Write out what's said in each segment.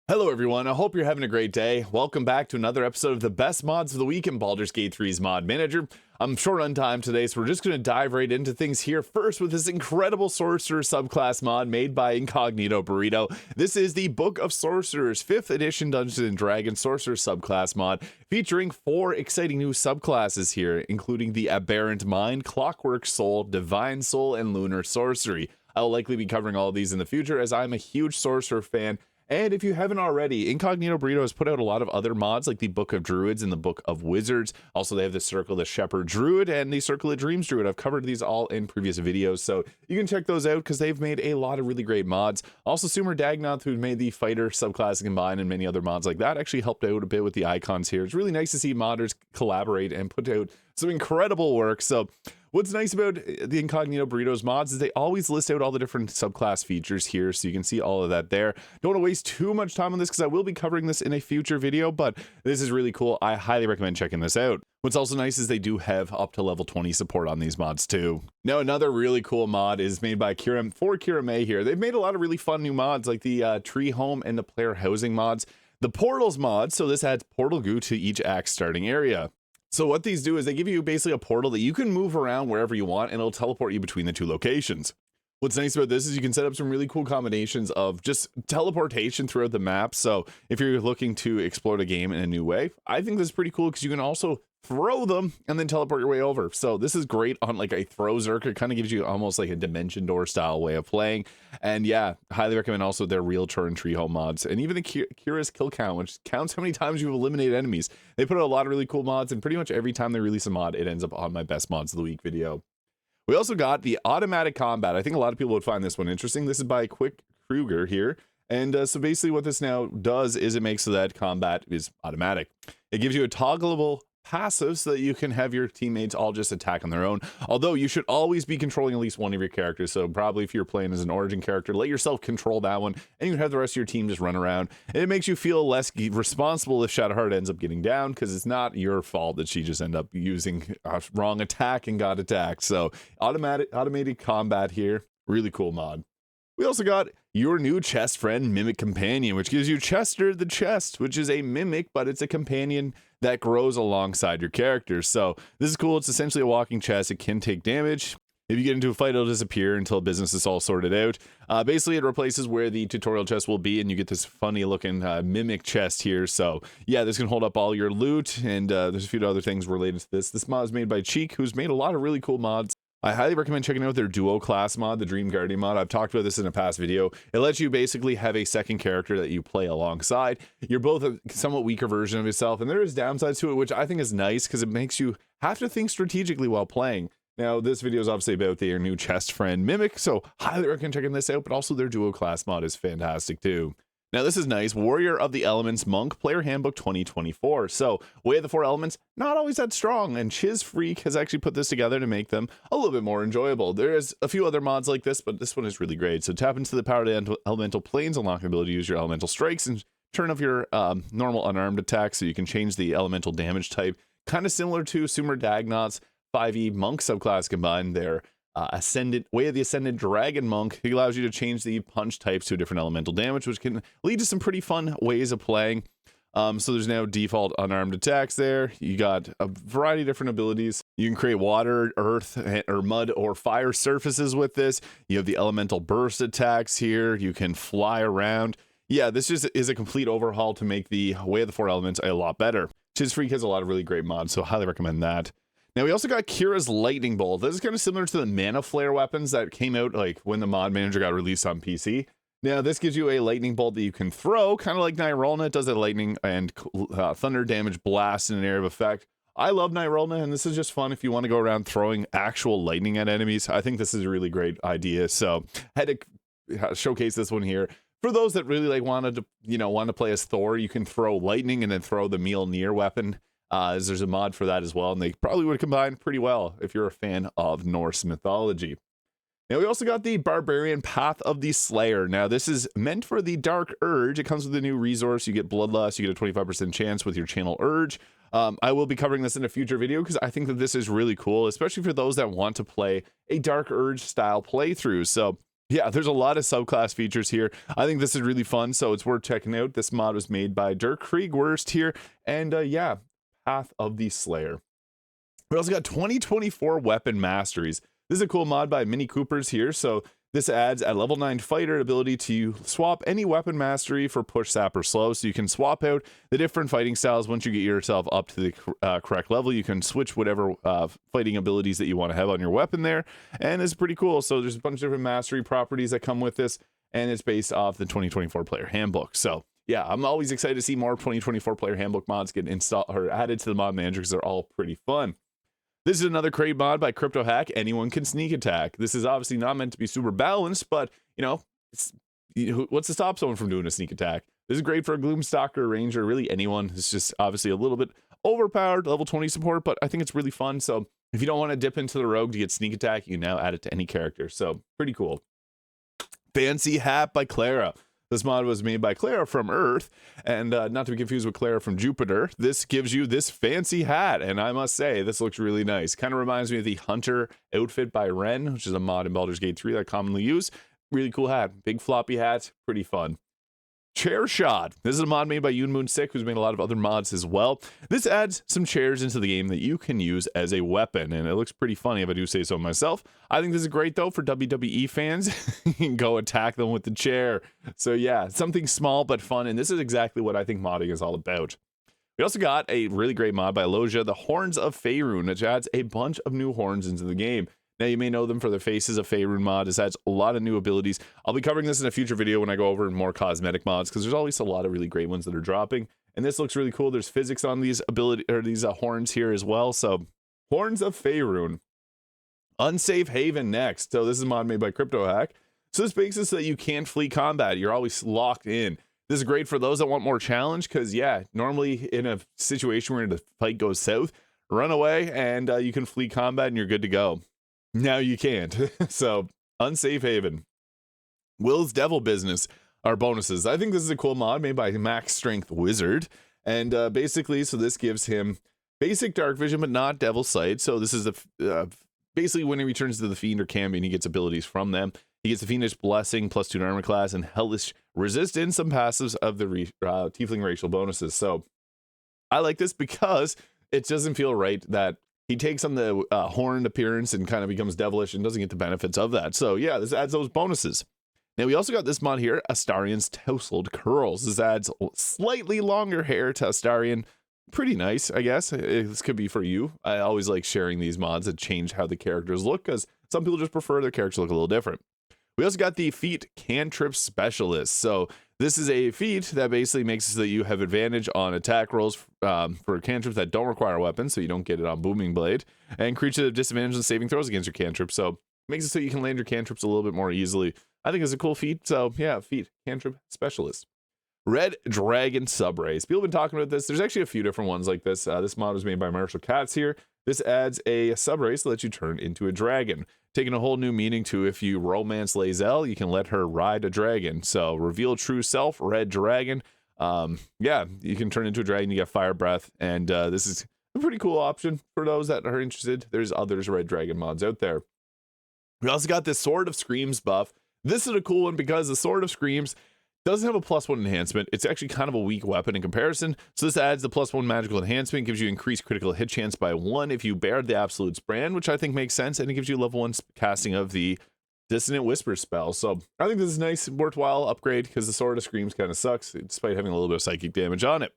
Hello everyone, I hope you're having a great day. Welcome back to another episode of the best mods of the week in Baldur's Gate 3's Mod Manager. I'm short on time today, so we're just going to dive right into things here first with this incredible Sorcerer subclass mod made by Incognito Burrito. This is the Book of Sorcerers 5th edition Dungeons & Dragons Sorcerer subclass mod, featuring 4 exciting new subclasses here, including the Aberrant Mind, Clockwork Soul, Divine Soul, and Lunar Sorcery. I'll likely be covering all of these in the future as I'm a huge Sorcerer fan. And if you haven't already, Incognito Burrito has put out a lot of other mods like the Book of Druids and the Book of Wizards. Also, they have the Circle of the Shepherd Druid and the Circle of Dreams Druid. I've covered these all in previous videos, so you can check those out because they've made a lot of really great mods. Also, Sumer Dagnoth, who made the Fighter subclass combined and many other mods like that, actually helped out a bit with the icons here. It's really nice to see modders collaborate and put out some incredible work. So what's nice about the Incognito Burritos mods is they always list out all the different subclass features here, so you can see all of that there. Don't want to waste too much time on this because I will be covering this in a future video, but this is really cool. I highly recommend checking this out. What's also nice is they do have up to level 20 support on these mods too. Now, another really cool mod is made by Kira for Kira May here. They've made a lot of really fun new mods like the Tree Home and the Player Housing mods. The Portals mod, so this adds portal goo to each act starting area. So what these do is they give you basically a portal that you can move around wherever you want and it'll teleport you between the 2 locations. What's nice about this is you can set up some really cool combinations of just teleportation throughout the map. So if you're looking to explore the game in a new way, I think this is pretty cool because you can also throw them and then teleport your way over. So this is great on like a throw zerk. It kind of gives you almost like a dimension door style way of playing. And yeah, highly recommend also their Realtor and Treeholm mods, and even the Kira's kill count, which counts how many times you've eliminated enemies. They put out a lot of really cool mods, and pretty much every time they release a mod, it ends up on my best mods of the week video. We also got the automatic combat. I think a lot of people would find this one interesting. This is by Quick Kruger here. And so basically what this now does is it makes so that combat is automatic. It gives you a toggleable passive so that you can have your teammates all just attack on their own. Although you should always be controlling at least one of your characters. So probably if you're playing as an origin character, let yourself control that one and you can have the rest of your team just run around. And it makes you feel less responsible if Shadowheart ends up getting down because it's not your fault that she just ended up using a wrong attack and got attacked. So automated combat here. Really cool mod. We also got your new chest friend, Mimic Companion, which gives you Chester the Chest, which is a mimic, but it's a companion that grows alongside your character. So this is cool. It's essentially a walking chest. It can take damage. If you get into a fight, it'll disappear until business is all sorted out. Basically, it replaces where the tutorial chest will be, and you get this funny looking mimic chest here. So yeah, this can hold up all your loot, and there's a few other things related to this. This mod is made by Cheek, who's made a lot of really cool mods. I highly recommend checking out their duo class mod, the Dream Guardian mod. I've talked about this in a past video. It lets you basically have a second character that you play alongside. You're both a somewhat weaker version of yourself, and there is downsides to it, which I think is nice because it makes you have to think strategically while playing. Now, this video is obviously about their new chest friend Mimic, so highly recommend checking this out, but also their duo class mod is fantastic too. Now, this is nice. Warrior of the Elements Monk Player Handbook 2024. So, Way of the 4 Elements, not always that strong, and Chiz Freak has actually put this together to make them a little bit more enjoyable. There's a few other mods like this, but this one is really great. So, tap into the power of the elemental planes, unlock the ability to use your elemental strikes, and turn off your normal unarmed attack so you can change the elemental damage type. Kind of similar to Sumer Dagnoth's 5e Monk subclass combined there. Way of the Ascendant Dragon Monk. It allows you to change the punch types to different elemental damage, which can lead to some pretty fun ways of playing. So there's now default unarmed attacks there. You got a variety of different abilities. You can create water, earth, or mud, or fire surfaces with this. You have the elemental burst attacks here. You can fly around. Yeah, this just is a complete overhaul to make the Way of the 4 Elements a lot better. Chiz Freak has a lot of really great mods, so highly recommend that. Now, we also got Kira's Lightning Bolt. This is kind of similar to the Mana Flare weapons that came out like when the Mod Manager got released on PC. Now, this gives you a Lightning Bolt that you can throw, kind of like Nyrulna. It does a lightning and thunder damage blast in an area of effect. I love Nyrulna, and this is just fun if you want to go around throwing actual lightning at enemies. I think this is a really great idea, so I had to showcase this one here. For those that really like want to play as Thor, you can throw lightning and then throw the Mjolnir weapon. As there's a mod for that as well, and they probably would combine pretty well if you're a fan of Norse mythology. Now, we also got the Barbarian Path of the Slayer. Now, this is meant for the Dark Urge. It comes with a new resource. You get Bloodlust. You get a 25% chance with your Channel Urge. I will be covering this in a future video because I think that this is really cool, especially for those that want to play a Dark Urge style playthrough. So Yeah, there's a lot of subclass features here. I think this is really fun, so it's worth checking out. This mod was made by Dirk Kriegwurst here, and yeah, Path of the Slayer. We also got 2024 weapon masteries. This is a cool mod by Mini Coopers here. So this adds a level 9 fighter ability to swap any weapon mastery for push, sap, or slow. So you can swap out the different fighting styles. Once you get yourself up to the correct level, you can switch whatever fighting abilities that you want to have on your weapon there. And it's pretty cool. So there's a bunch of different mastery properties that come with this. And it's based off the 2024 player handbook. So yeah, I'm always excited to see more 2024 player handbook mods get installed or added to the mod manager because they're all pretty fun. This is another crate mod by Crypto Hack. Anyone can sneak attack. This is obviously not meant to be super balanced, but you know, what's to stop someone from doing a sneak attack? This is great for a Gloomstalker, Ranger, really anyone. It's just obviously a little bit overpowered, level 20 support, but I think it's really fun. So if you don't want to dip into the rogue to get sneak attack, you can now add it to any character. So pretty cool. Fancy Hat by Klara. This mod was made by Klara from Earth, and not to be confused with Klara from Jupiter. This gives you this fancy hat, and I must say, this looks really nice. Kind of reminds me of the Hunter outfit by Ren, which is a mod in Baldur's Gate 3 that I commonly use. Really cool hat. Big floppy hat. Pretty fun. Chair Shot. This is a mod made by Yoonmoon6, who's made a lot of other mods as well. This adds some chairs into the game that you can use as a weapon, and it looks pretty funny if I do say so myself. I think this is great, though, for WWE fans. You can go attack them with the chair. So yeah, something small but fun, and this is exactly what I think modding is all about. We also got a really great mod by Loja, the Horns of Faerun, which adds a bunch of new horns into the game. Now, you may know them for the Faces of Faerun mod. This adds a lot of new abilities. I'll be covering this in a future video when I go over more cosmetic mods, because there's always a lot of really great ones that are dropping. And this looks really cool. There's physics on these horns here as well. So, Horns of Faerun. Unsafe Haven next. So, this is a mod made by Crypto Hack. So, this makes it so that you can't flee combat. You're always locked in. This is great for those that want more challenge, because, yeah, normally in a situation where the fight goes south, run away and you can flee combat and you're good to go. Now you can't. So, Unsafe Haven. Wyll's Devil Business are bonuses. I think this is a cool mod made by Max Strength Wizard. And basically, so this gives him basic dark vision, but not devil sight. So this is basically when he returns to the Fiend or Cambion, he gets abilities from them. He gets the Fiendish Blessing, +2 to armor class, and Hellish Resistance, some passives of the Tiefling racial bonuses. So I like this because it doesn't feel right that he takes on the horned appearance and kind of becomes devilish and doesn't get the benefits of that. So yeah, this adds those bonuses. Now we also got this mod here, Astarion's Tousled Curls. This adds slightly longer hair to Astarion. Pretty nice, I guess. This could be for you. I always like sharing these mods that change how the characters look, because some people just prefer their characters to look a little different. We also got the feat Cantrip Specialist. So this is a feat that basically makes it so that you have advantage on attack rolls for cantrips that don't require weapons, so you don't get it on Booming Blade, and creatures have disadvantage on saving throws against your cantrip. So it makes it so you can land your cantrips a little bit more easily. I think it's a cool feat. So yeah, feat Cantrip Specialist. Red Dragon Subrace. People have been talking about this. There's actually a few different ones like this. This mod was made by Marshall Katz here. This adds a subrace that lets you turn into a dragon, taking a whole new meaning to if you romance Lae'zel, you can let her ride a dragon. So reveal true self, Red Dragon. Yeah, you can turn into a dragon, you get fire breath, and this is a pretty cool option for those that are interested. There's others Red Dragon mods out there. We also got this Sword of Screams buff. This is a cool one because the Sword of Screams doesn't have a +1 enhancement. It's actually kind of a weak weapon in comparison. So this adds the +1 magical enhancement, gives you increased critical hit chance by 1 if you bear the Absolute's brand, which I think makes sense, and it gives you level 1 casting of the Dissonant Whisper spell. So I think this is a nice, worthwhile upgrade because the Sword of Screams kind of sucks, despite having a little bit of psychic damage on it.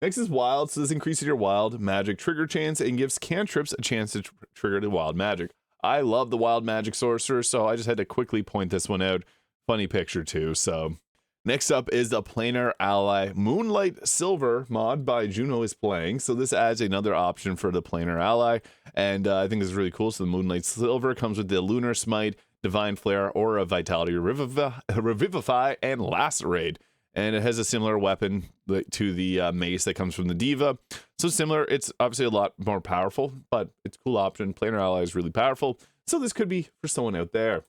Next is Wyld. So this increases your Wyld magic trigger chance and gives cantrips a chance to trigger the Wyld magic. I love the Wyld magic sorcerer, so I just had to quickly point this one out. Funny picture too, so... Next up is the Planar Ally Moonlight Silver mod by Juno is Playing. So this adds another option for the Planar Ally, and I think this is really cool. So the Moonlight Silver comes with the Lunar Smite, Divine Flare, Aura of Vitality, Revivify, and Lacerate. And it has a similar weapon to the mace that comes from the Diva. So similar, it's obviously a lot more powerful, but it's a cool option. Planar Ally is really powerful, so this could be for someone out there.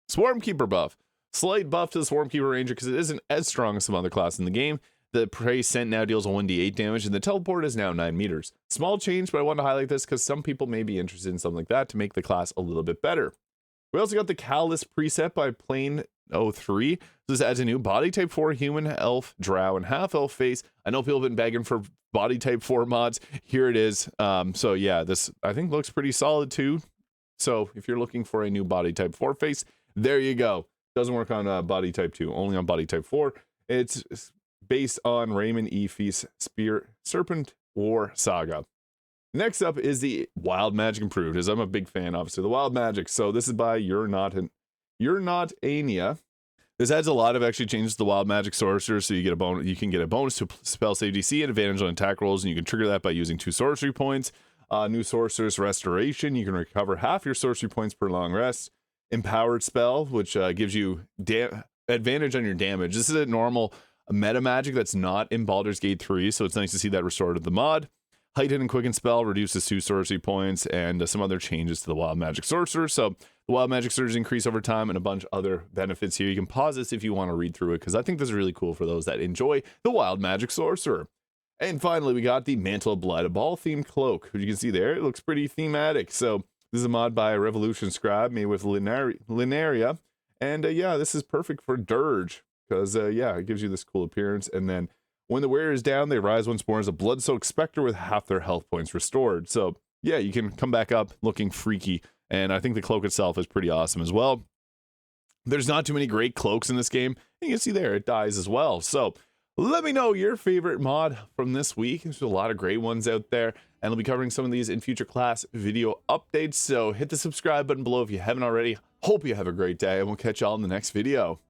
Swarmkeeper Buff. Slight buff to the Swarmkeeper Ranger because it isn't as strong as some other classes in the game. The Prey Scent now deals a 1d8 damage, and the Teleport is now 9 meters. Small change, but I wanted to highlight this because some people may be interested in something like that to make the class a little bit better. We also got the Calis preset by Plane 03. This adds a new body type 4 human, elf, drow, and half elf face. I know people have been begging for body type 4 mods. Here it is. So yeah, this I think looks pretty solid too. So if you're looking for a new body type 4 face, there you go. Doesn't work on body type 2, only on body type 4. It's based on Raymond E. Feast's Spear Serpent War Saga. Next up is the Wild Magic Improved, as I'm a big fan, obviously, the Wild Magic. So this is by You're Not Ania. This adds a lot of actually changes to the Wild Magic Sorcerer, so you get a bonus. You can get a bonus to spell save DC and advantage on attack rolls, and you can trigger that by using 2 sorcery points. New Sorcerer's Restoration, you can recover half your sorcery points per long rest. Empowered Spell, which gives you advantage on your damage. This is a normal meta magic that's not in Baldur's Gate 3, so it's nice to see that restored to the mod. Heighten and Quicken Spell reduces 2 sorcery points, and some other changes to the Wild Magic Sorcerer. So the Wild Magic Sorcerers increase over time, and a bunch of other benefits here. You can pause this if you want to read through it, because I think this is really cool for those that enjoy the Wild Magic Sorcerer. And finally, we got the Mantle of Blood, a ball-themed cloak, which you can see there. It looks pretty thematic. So this is a mod by a Revolution Scribe made with Linaria. And yeah, this is perfect for Dirge, because yeah, it gives you this cool appearance. And then when the wearer is down, they rise once more as a blood-soaked specter with half their health points restored. So yeah, you can come back up looking freaky. And I think the cloak itself is pretty awesome as well. There's not too many great cloaks in this game. You can see there, it dies as well. So let me know your favorite mod from this week. There's a lot of great ones out there, and I'll be covering some of these in future class video updates. So hit the subscribe button below if you haven't already. Hope you have a great day, and we'll catch y'all in the next video.